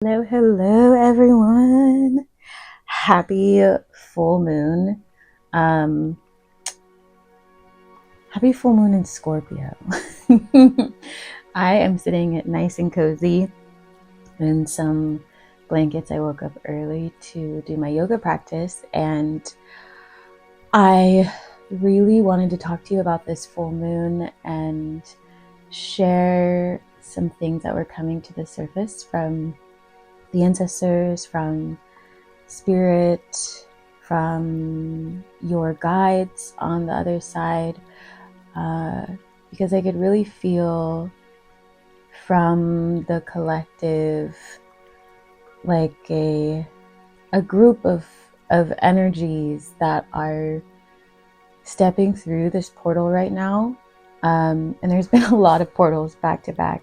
Hello everyone. Happy full moon. Um Happy full moon in Scorpio. I am sitting nice and cozy in some blankets. I woke up early to do my yoga practice, and I really wanted to talk to you about this full moon and share some things that were coming to the surface from the ancestors, from spirit, from your guides on the other side, because I could really feel from the collective like a group of energies that are stepping through this portal right now. And there's been a lot of portals back to back,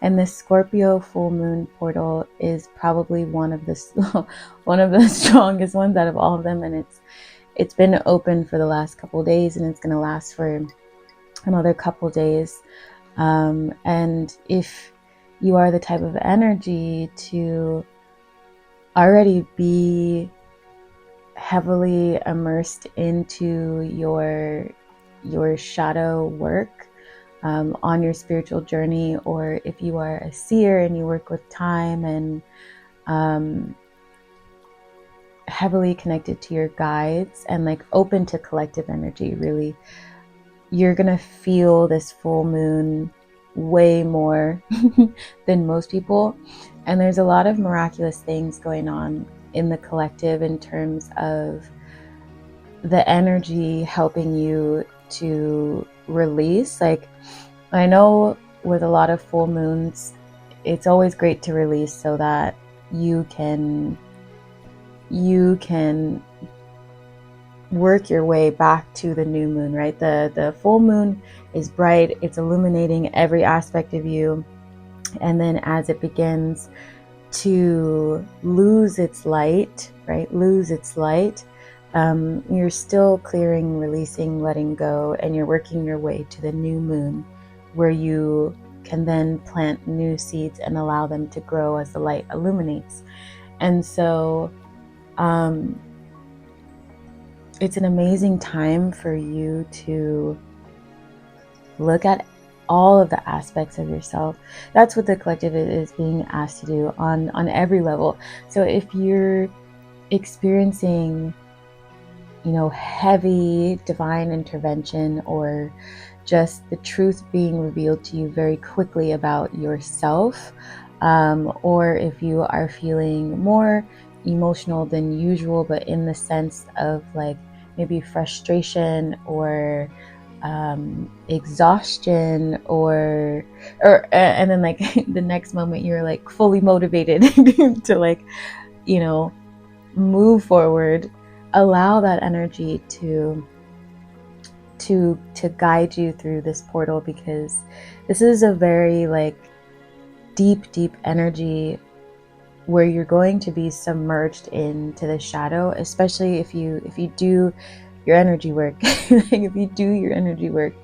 and this Scorpio full moon portal is probably one of the one of the strongest ones out of all of them, and it's been open for the last couple of days, and it's going to last for another couple of days. And if you are the type of energy to already be heavily immersed into your shadow work, on your spiritual journey, or if you are a seer and you work with time and heavily connected to your guides and like open to collective energy, really, you're gonna feel this full moon way more than most people. And there's a lot of miraculous things going on in the collective in terms of the energy helping you to release. Like, I know with a lot of full moons, it's always great to release so that you can work your way back to the new moon, right? The full moon is bright, it's illuminating every aspect of you, and then as it begins to lose its light, right? You're still clearing, releasing, letting go, and you're working your way to the new moon, where you can then plant new seeds and allow them to grow as the light illuminates. And so it's an amazing time for you to look at all of the aspects of yourself. That's what the collective is being asked to do on every level. So if you're experiencing, heavy divine intervention, or just the truth being revealed to you very quickly about yourself, or if you are feeling more emotional than usual, but in the sense of like maybe frustration or exhaustion, or and then like the next moment you're like fully motivated to like move forward. Allow that energy to guide you through this portal, because this is a very like deep energy where you're going to be submerged into the shadow, especially if you do your energy work. Like if you do your energy work,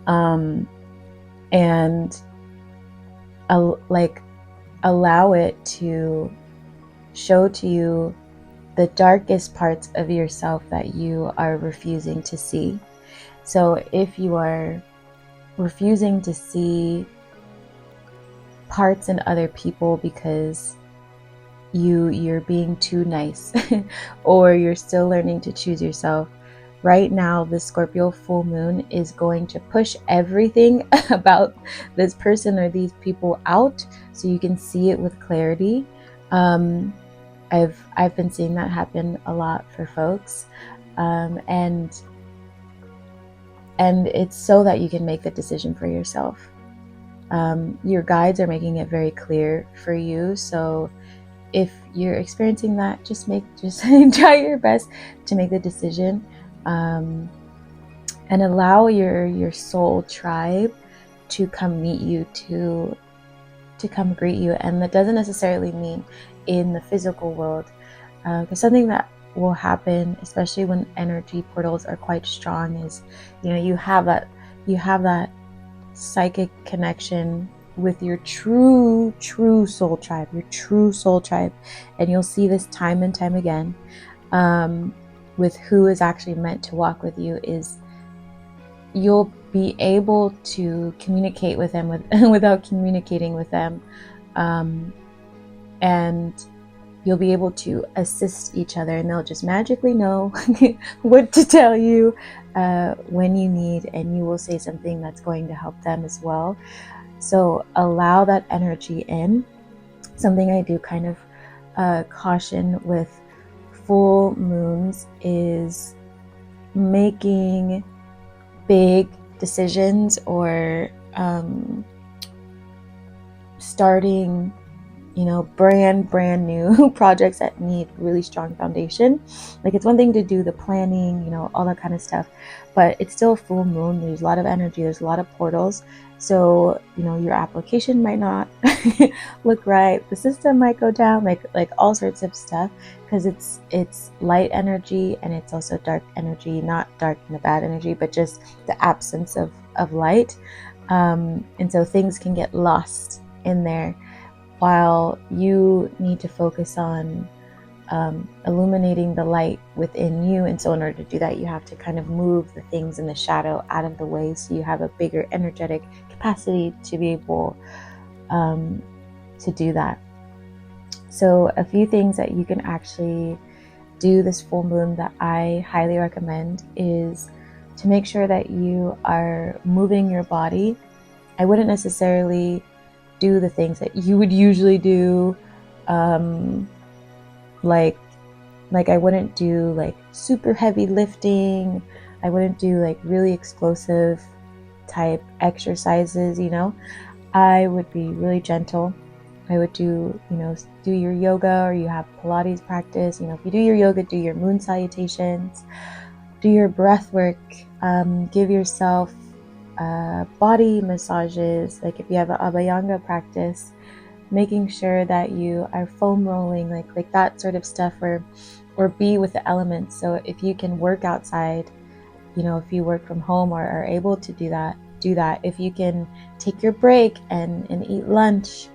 and allow it to show to you the darkest parts of yourself that you are refusing to see. So if you are refusing to see parts in other people because you're being too nice or you're still learning to choose yourself, right now the Scorpio full moon is going to push everything about this person or these people out so you can see it with clarity. I've been seeing that happen a lot for folks, and it's so that you can make the decision for yourself. Your guides are making it very clear for you. So if you're experiencing that, just try your best to make the decision, and allow your soul tribe to come meet you, to come greet you. And that doesn't necessarily mean in the physical world, because something that will happen, especially when energy portals are quite strong, is you have that psychic connection with your true soul tribe, and you'll see this time and time again, with who is actually meant to walk with you, is you'll be able to communicate with them without communicating with them, and you'll be able to assist each other, and they'll just magically know what to tell you when you need, and you will say something that's going to help them as well. So allow that energy in. Something I do kind of caution with full moons is making big decisions or starting brand new projects that need really strong foundation. Like, it's one thing to do the planning, all that kind of stuff, but it's still a full moon. There's a lot of energy, there's a lot of portals. So, your application might not look right, the system might go down, like all sorts of stuff, because it's light energy, and it's also dark energy, not dark in a bad energy, but just the absence of light. And so things can get lost in there, while you need to focus on illuminating the light within you. And so in order to do that, you have to kind of move the things in the shadow out of the way, so you have a bigger energetic capacity to be able to do that. So a few things that you can actually do this full moon that I highly recommend is to make sure that you are moving your body. I wouldn't necessarily do the things that you would usually do, like I wouldn't do like super heavy lifting. I wouldn't do like really explosive type exercises. I would be really gentle. I would do your yoga, or you have Pilates practice. If you do your yoga, do your moon salutations, do your breath work, give yourself body massages. Like, if you have an Abhyanga practice, making sure that you are foam rolling, like that sort of stuff, or be with the elements. So if you can work outside, if you work from home or are able to do that. If you can take your break and eat lunch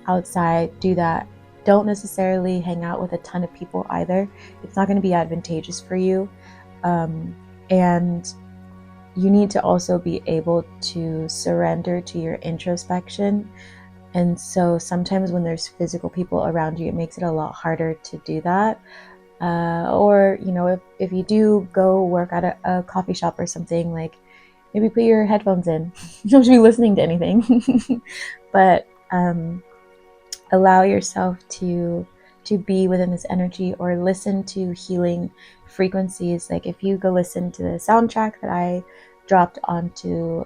outside, do that. Don't necessarily hang out with a ton of people either. It's not going to be advantageous for you. And you need to also be able to surrender to your introspection. And so sometimes when there's physical people around you, it makes it a lot harder to do that. Or, if you do go work at a coffee shop or something, like, maybe put your headphones in. You don't have to be listening to anything. But allow yourself to be within this energy, or listen to healing frequencies. Like, if you go listen to the soundtrack that I dropped onto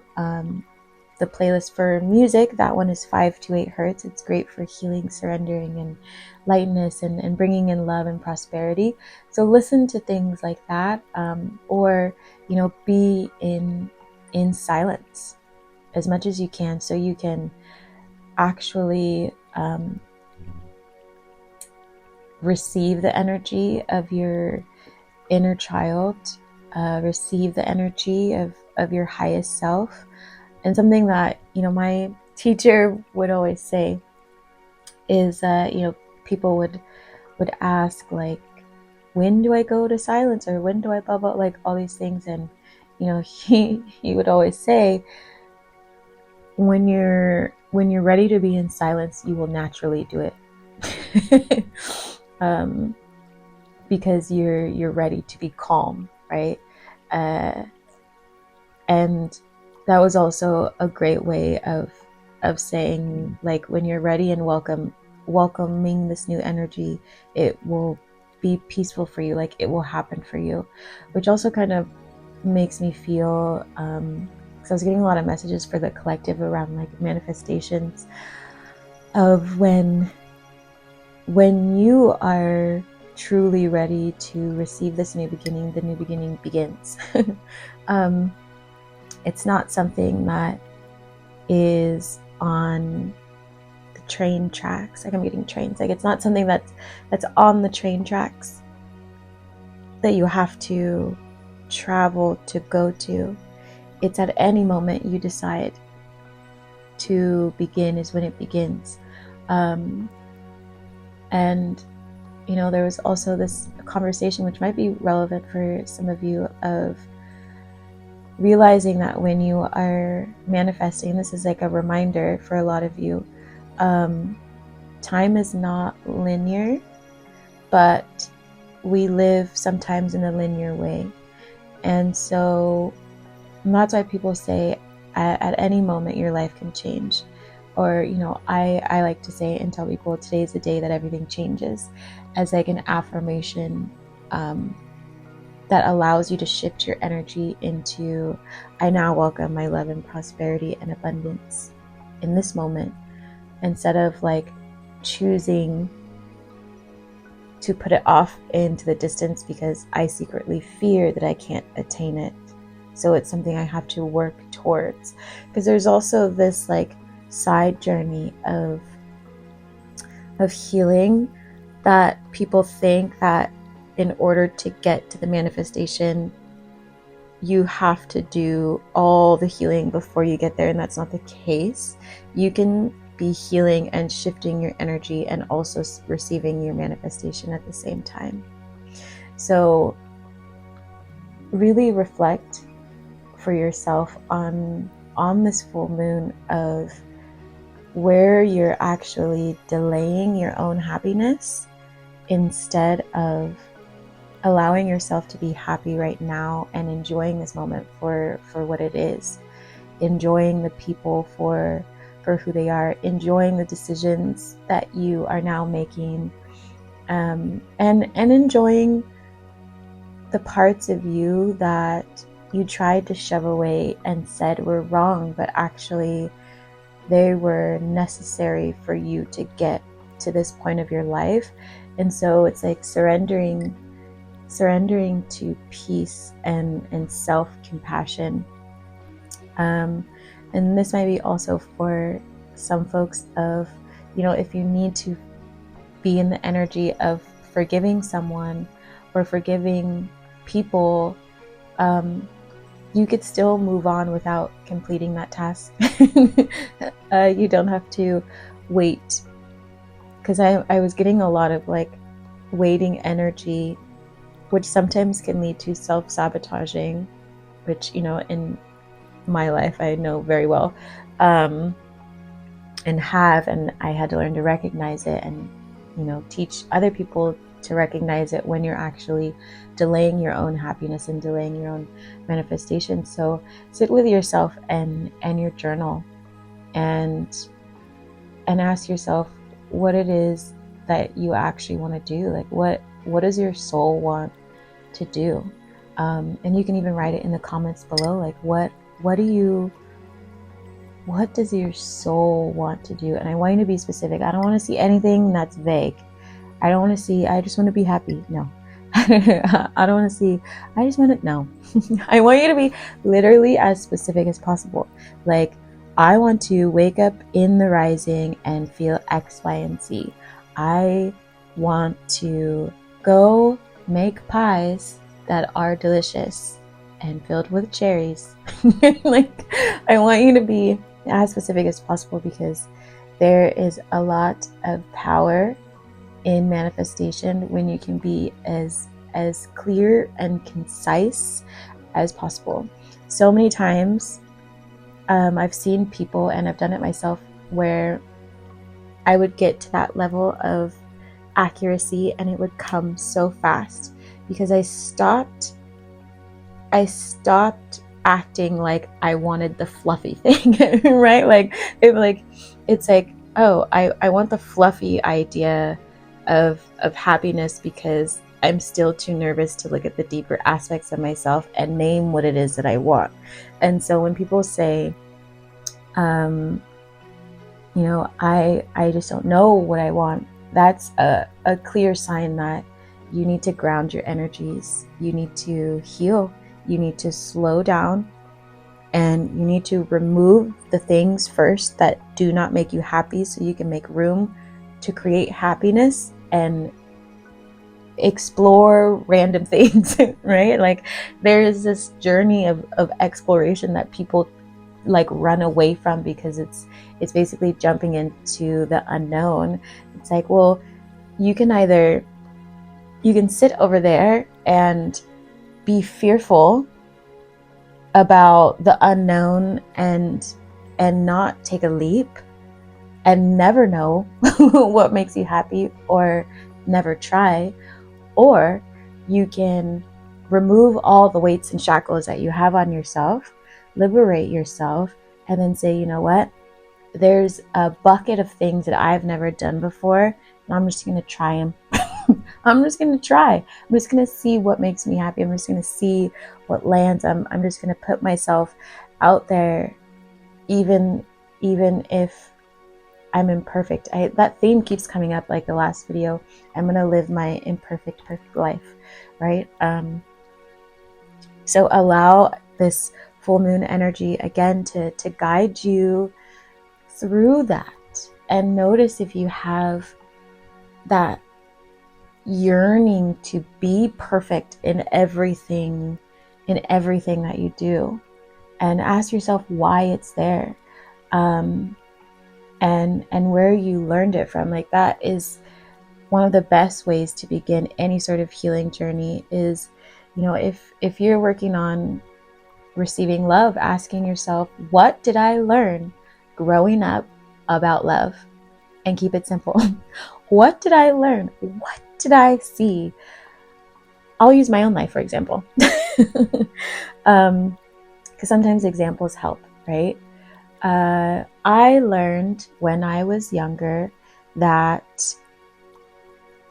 the playlist for music, that one is 5 to 8 hertz. It's great for healing, surrendering, and lightness, and bringing in love and prosperity. So listen to things like that, or be in silence as much as you can, so you can actually receive the energy of your inner child, receive the energy of your highest self. And something that my teacher would always say is that people would ask, like, when do I go to silence, or when do I blah blah, like all these things, and he would always say, when you're ready to be in silence, you will naturally do it. Because you're ready to be calm, right? And that was also a great way of saying, like, when you're ready and welcoming this new energy, it will be peaceful for you, like it will happen for you. Which also kind of makes me feel, because I was getting a lot of messages for the collective around like manifestations of when you are truly ready to receive this new beginning, the new beginning begins. It's not something that is on the train tracks. Like, I'm getting trains. Like, it's not something that's on the train tracks that you have to travel to go to. It's at any moment you decide to begin is when it begins. And there was also this conversation, which might be relevant for some of you, of realizing that when you are manifesting, this is like a reminder for a lot of you, time is not linear, but we live sometimes in a linear way. And so that's why people say at any moment your life can change. Or, I like to say and tell people, today is the day that everything changes, as like an affirmation that allows you to shift your energy into, I now welcome my love and prosperity and abundance in this moment, instead of like choosing to put it off into the distance because I secretly fear that I can't attain it. So it's something I have to work towards. Because there's also this like side journey of healing that people think that in order to get to the manifestation, you have to do all the healing before you get there. And that's not the case. You can be healing and shifting your energy and also receiving your manifestation at the same time. So really reflect for yourself on this full moon of where you're actually delaying your own happiness instead of allowing yourself to be happy right now and enjoying this moment for what it is, enjoying the people for who they are, enjoying the decisions that you are now making, and enjoying the parts of you that you tried to shove away and said were wrong, but actually they were necessary for you to get to this point of your life. And so it's like surrendering to peace and self-compassion. And this might be also for some folks of, if you need to be in the energy of forgiving someone or forgiving people, you could still move on without completing that task. You don't have to wait, because I was getting a lot of like waiting energy, which sometimes can lead to self-sabotaging, which, in my life I know very well, and I had to learn to recognize it and, teach other people to recognize it when you're actually delaying your own happiness and delaying your own manifestation. So sit with yourself and your journal and ask yourself what it is that you actually want to do. Like what does your soul want to do? And you can even write it in the comments below. Like what does your soul want to do? And I want you to be specific. I don't want to see anything that's vague. I don't want to see, I just want to be happy. No. I don't want to see, I just want to, no. I want you to be literally as specific as possible. Like, I want to wake up in the rising and feel X, Y, and Z. I want to go make pies that are delicious and filled with cherries. Like, I want you to be as specific as possible, because there is a lot of power in manifestation when you can be as clear and concise as possible. So many times I've seen people, and I've done it myself, where I would get to that level of accuracy and it would come so fast because I stopped acting like I wanted the fluffy thing, right? Like it's like, oh, I want the fluffy idea of happiness because I'm still too nervous to look at the deeper aspects of myself and name what it is that I want. And so when people say, I just don't know what I want, that's a clear sign that you need to ground your energies. You need to heal. You need to slow down, and you need to remove the things first that do not make you happy so you can make room to create happiness and explore random things, right? Like, there is this journey of exploration that people like run away from, because it's basically jumping into the unknown. It's like, well, you can sit over there and be fearful about the unknown and not take a leap and never know what makes you happy, or never try. Or you can remove all the weights and shackles that you have on yourself, liberate yourself, and then say, you know what? There's a bucket of things that I've never done before, and I'm just going to try them. I'm just going to try. I'm just going to see what makes me happy. I'm just going to see what lands. I'm just going to put myself out there, even if I'm imperfect. That theme keeps coming up, like the last video. I'm going to live my imperfect, perfect life, right? So allow this full moon energy again to guide you through that, and notice if you have that yearning to be perfect in everything that you do, and ask yourself why it's there, and where you learned it from. Like, that is one of the best ways to begin any sort of healing journey. Is, you know, if you're working on receiving love, asking yourself, what did I learn growing up about love? And keep it simple. What did I learn? What did I see? I'll use my own life, for example. Because sometimes examples help, right? I learned when I was younger that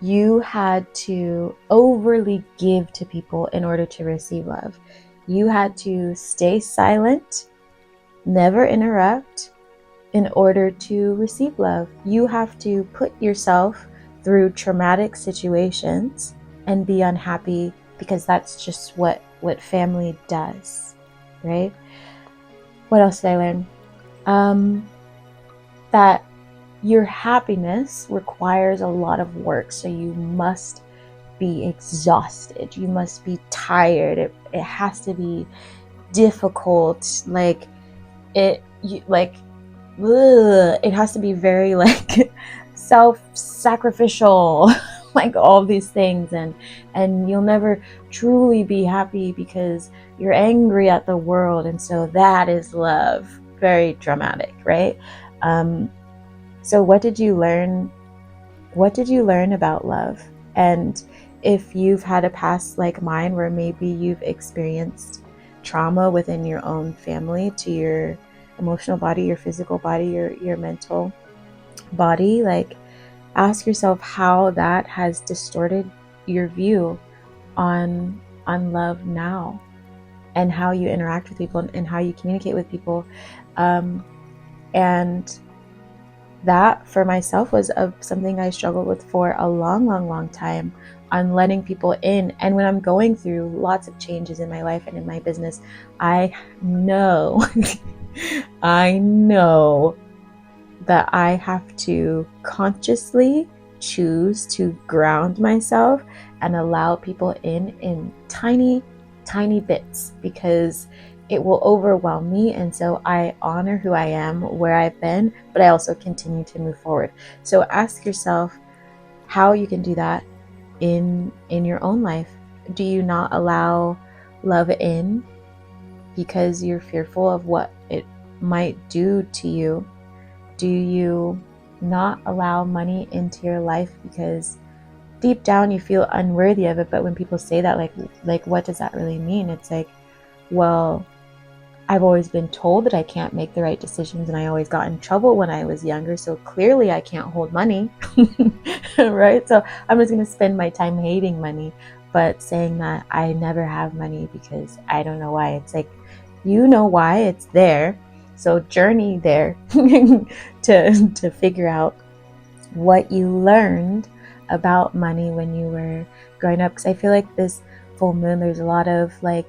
you had to overly give to people in order to receive love. You had to stay silent, never interrupt, in order to receive love. You have to put yourself through traumatic situations and be unhappy, because that's just what family does, right? What else did I learn? That your happiness requires a lot of work, so you must be exhausted. You must be tired. It has to be difficult. Like, it has to be very like self-sacrificial, like all these things, and you'll never truly be happy because you're angry at the world, and so that is love. Very dramatic, right? So what did you learn about love? And if you've had a past like mine, where maybe you've experienced trauma within your own family, to your emotional body, your physical body, your mental body, like, ask yourself how that has distorted your view on love now, and how you interact with people, and how you communicate with people. And that, for myself, was something I struggled with for a long time, on letting people in. And when I'm going through lots of changes in my life and in my business, I know I know that I have to consciously choose to ground myself and allow people in tiny bits, because it will overwhelm me. And so I honor who I am, where I've been, but I also continue to move forward. So ask yourself how you can do that in your own life. Do you not allow love in because you're fearful of what it might do to you? Do you not allow money into your life because deep down you feel unworthy of it? But when people say that, like what does that really mean? It's like, well, I've always been told that I can't make the right decisions, and I always got in trouble when I was younger, so clearly I can't hold money. Right? So I'm just going to spend my time hating money, but saying that I never have money because I don't know why. It's like, you know why, it's there. So journey there to figure out what you learned about money when you were growing up. Because I feel like this full moon, there's a lot of like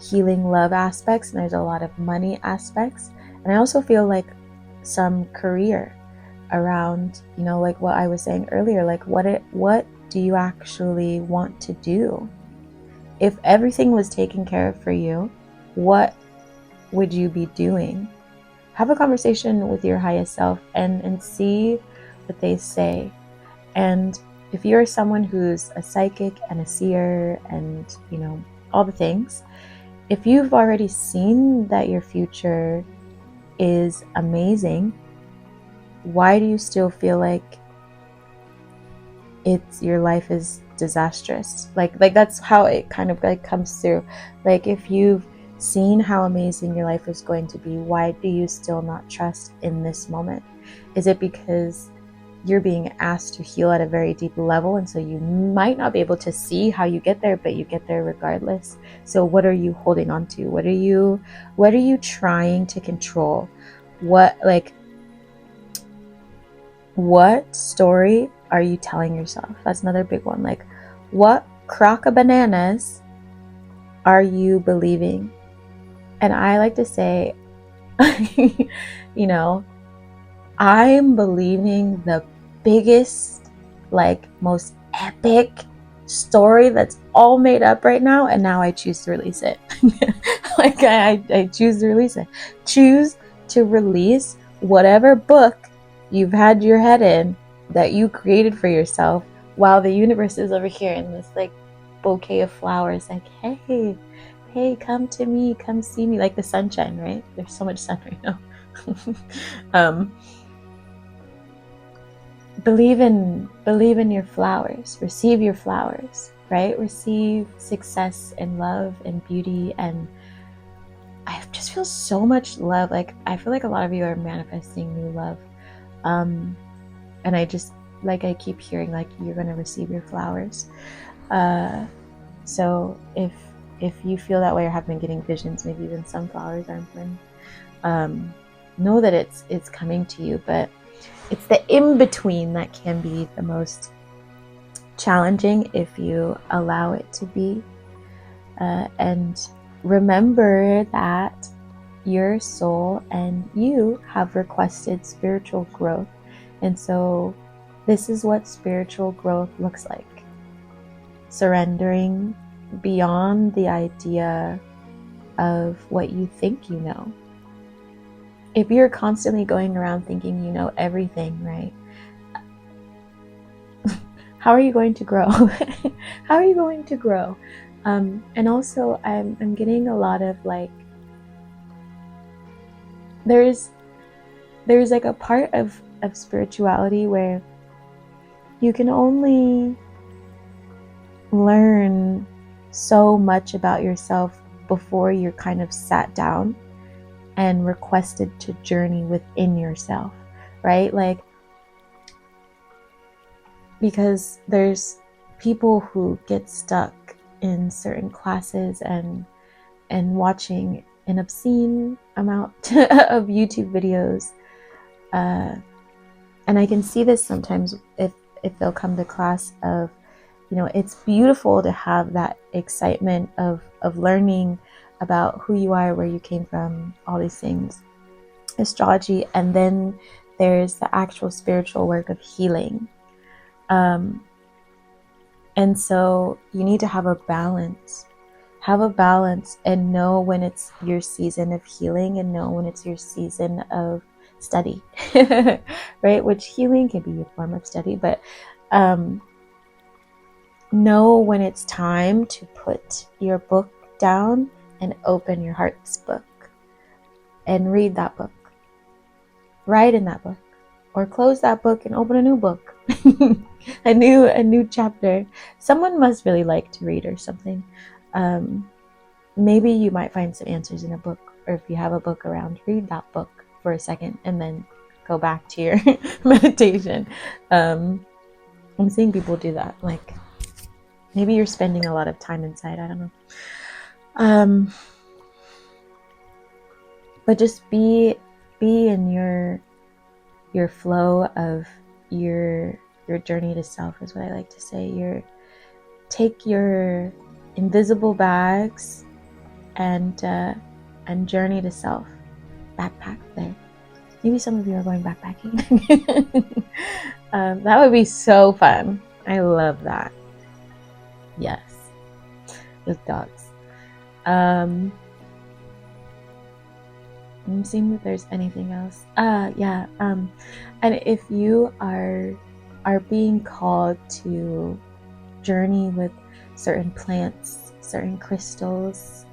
healing love aspects, and there's a lot of money aspects. And I also feel like some career around, you know, like what I was saying earlier, like what do you actually want to do? If everything was taken care of for you, what would you be doing? have a conversation with your highest self and see what they say. And if you're someone who's a psychic and a seer and, you know, all the things, if you've already seen that your future is amazing, why do you still feel like your life is disastrous? Like that's how it kind of like comes through. Like, if you've seen how amazing your life is going to be, why do you still not trust in this moment? Is it because you're being asked to heal at a very deep level, and so you might not be able to see how you get there, but you get there regardless? So what are you holding on to? What are you trying to control? What story are you telling yourself? That's another big one. Like, what crock of bananas are you believing? And I like to say, you know, I'm believing the biggest, like, most epic story that's all made up right now, and now I choose to release it. Like, I choose to release it. Choose to release whatever book you've had your head in that you created for yourself, while the universe is over here in this like bouquet of flowers, like, hey, come to me, come see me, like the sunshine, right? There's so much sun right now. Believe in your flowers. Receive your flowers, right? Receive success and love and beauty. And I just feel so much love. Like, I feel like a lot of you are manifesting new love. And I just, like, I keep hearing, like, you're going to receive your flowers. So if you feel that way or have been getting visions, maybe even sunflowers aren't been, know that it's coming to you. But it's the in-between that can be the most challenging if you allow it to be. And remember that your soul and you have requested spiritual growth. And so this is what spiritual growth looks like. Surrendering beyond the idea of what you think you know. If you're constantly going around thinking you know everything, right? How are you going to grow? How are you going to grow? And also, I'm getting a lot of, like, there's like a part of spirituality where you can only learn so much about yourself before you're kind of sat down and requested to journey within yourself, right? Like, because there's people who get stuck in certain classes and watching an obscene amount of YouTube videos. And I can see this sometimes if they'll come to class of, you know, it's beautiful to have that excitement of learning about who you are, where you came from, all these things, astrology, and then there's the actual spiritual work of healing. And so you need to have a balance. Have a balance and know when it's your season of healing and know when it's your season of study, right? Which healing can be a form of study, but know when it's time to put your book down and open your heart's book and read that book. Write in that book, or close that book and open a new book. a new chapter. Someone must really like to read or something. Maybe you might find some answers in a book, or if you have a book around, read that book for a second and then go back to your meditation. I'm seeing people do that. Like, maybe you're spending a lot of time inside. I don't know. But just be in your flow of your journey to self, is what I like to say. Take your invisible bags and journey to self. Backpack there. Maybe some of you are going backpacking. That would be so fun. I love that. Yes, with dogs. Seeing if there's anything else. Yeah. And if you are being called to journey with certain plants, certain crystals,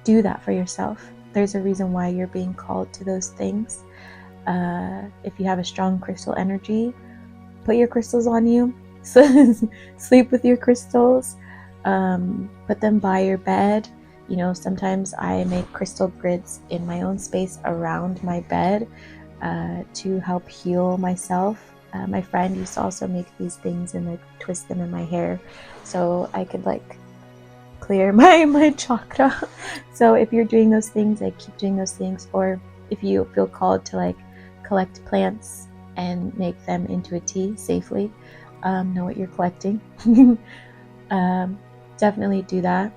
do that for yourself. There's a reason why you're being called to those things. If you have a strong crystal energy, put your crystals on you. Sleep with your crystals. Put them by your bed. You know, sometimes I make crystal grids in my own space around my bed to help heal myself. My friend used to also make these things and like twist them in my hair so I could like clear my chakra. So if you're doing those things, like keep doing those things. Or if you feel called to like collect plants and make them into a tea safely, know what you're collecting. Definitely do that.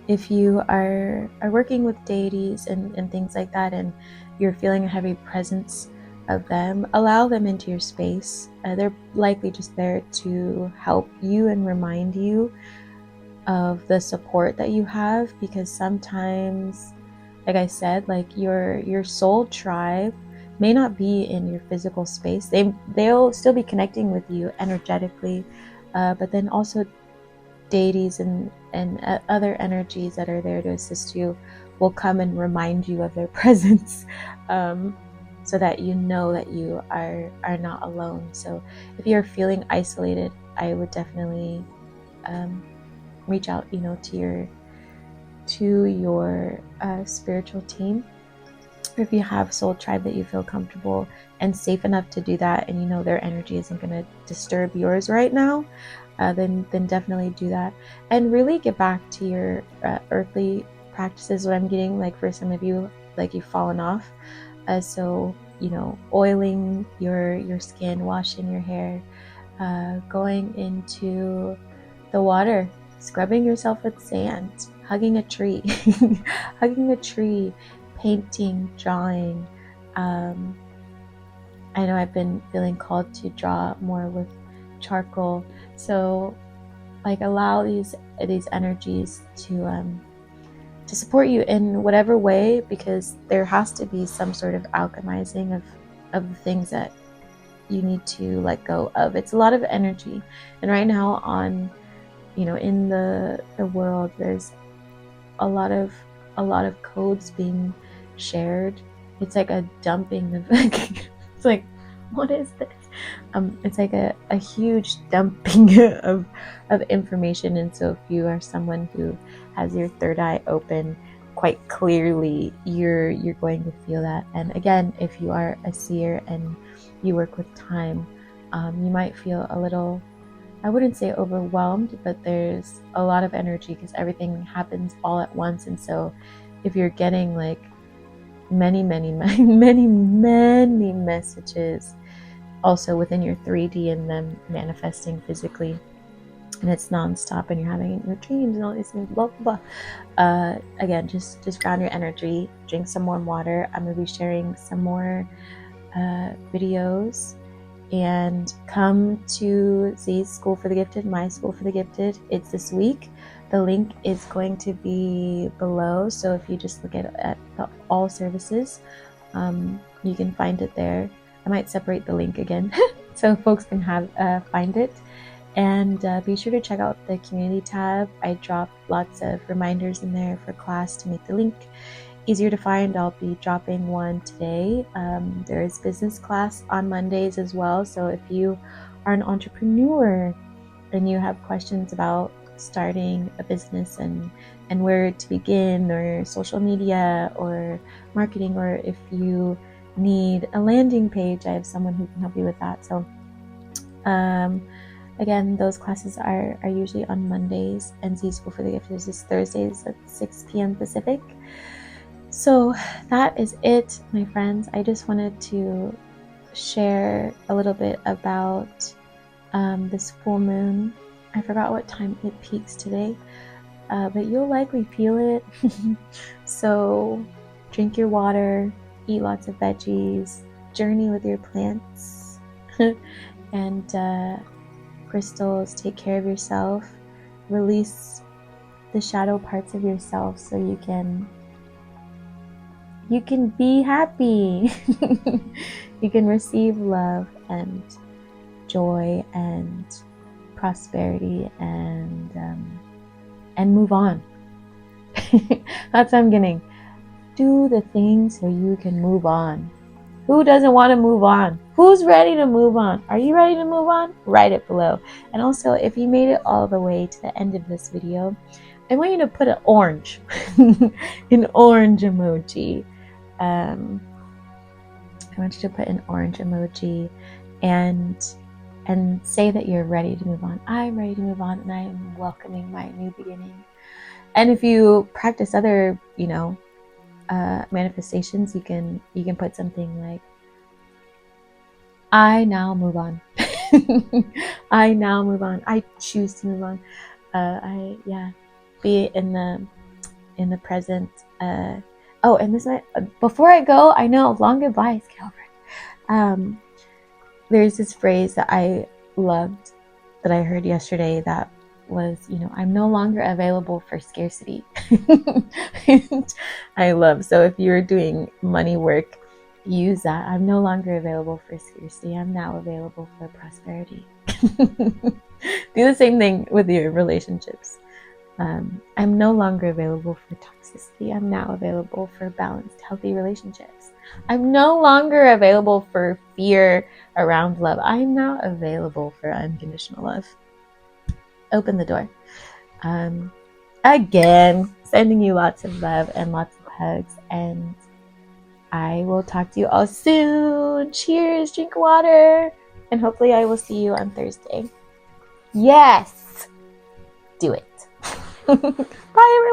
If you are working with deities and things like that, and you're feeling a heavy presence of them, allow them into your space. They're likely just there to help you and remind you of the support that you have, because sometimes, like I said, like your soul tribe may not be in your physical space. They'll still be connecting with you energetically, but then also deities and other energies that are there to assist you will come and remind you of their presence, so that you know that you are not alone. So if you're feeling isolated, I would definitely reach out, you know, to your spiritual team. Or if you have soul tribe that you feel comfortable and safe enough to do that, and you know their energy isn't going to disturb yours right now, then definitely do that. And really get back to your earthly practices. What I'm getting, like for some of you, like you've fallen off. So you know, oiling your skin, washing your hair, going into the water, scrubbing yourself with sand, hugging a tree, hugging a tree, painting, drawing. I know I've been feeling called to draw more with charcoal. So like allow these energies to support you in whatever way, because there has to be some sort of alchemizing of the things that you need to let go of. It's a lot of energy, and right now on, you know, in the world, there's a lot of codes being shared. It's like a dumping of it's like, what is this? It's like a huge dumping of information. And so if you are someone who has your third eye open, quite clearly you're going to feel that. And again, if you are a seer and you work with time, you might feel a little, I wouldn't say overwhelmed, but there's a lot of energy because everything happens all at once. And so if you're getting like many messages also within your 3D and them manifesting physically, and it's nonstop, and you're having your dreams and all these things, blah blah blah. Again, just ground your energy, drink some warm water. I'm gonna be sharing some more videos, and come to Z's School for the Gifted, my School for the Gifted. It's this week. The link is going to be below, so if you just look at the all services, you can find it there. I might separate the link again so folks can find it. And be sure to check out the community tab. I drop lots of reminders in there for class to make the link easier to find. I'll be dropping one today. There is business class on Mondays as well. So if you are an entrepreneur and you have questions about starting a business and where to begin, or social media or marketing, or if you need a landing page, I have someone who can help you with that. So again, those classes are usually on Mondays, and Z School for the Gifted is Thursdays at 6 p.m. Pacific. So that is it, my friends. I just wanted to share a little bit about this full moon. I forgot what time it peaks today, but you'll likely feel it. So drink your water, eat lots of veggies, journey with your plants, and crystals. Take care of yourself. Release the shadow parts of yourself so you can You can be happy. You can receive love and joy and prosperity and move on. That's what I'm getting. Do the things so you can move on. Who doesn't want to move on? Who's ready to move on? Are you ready to move on? Write it below. And also, if you made it all the way to the end of this video, I want you to put an orange, an orange emoji. I want you to put an orange emoji and say that you're ready to move on. I'm ready to move on, and I am welcoming my new beginning. And if you practice other, manifestations, you can put something like, I now move on. I now move on. I choose to move on. Be in the present. Oh, and this might, before I go, I know, long goodbyes, get over it. There's this phrase that I loved that I heard yesterday that was, I'm no longer available for scarcity. I love, so if you're doing money work, use that. I'm no longer available for scarcity. I'm now available for prosperity. Do the same thing with your relationships. I'm no longer available for toxicity. I'm now available for balanced, healthy relationships. I'm no longer available for fear around love. I'm now available for unconditional love. Open the door. Again, sending you lots of love and lots of hugs, and I will talk to you all soon. Cheers, drink water, and hopefully I will see you on Thursday. Yes, do it. Bye, everyone.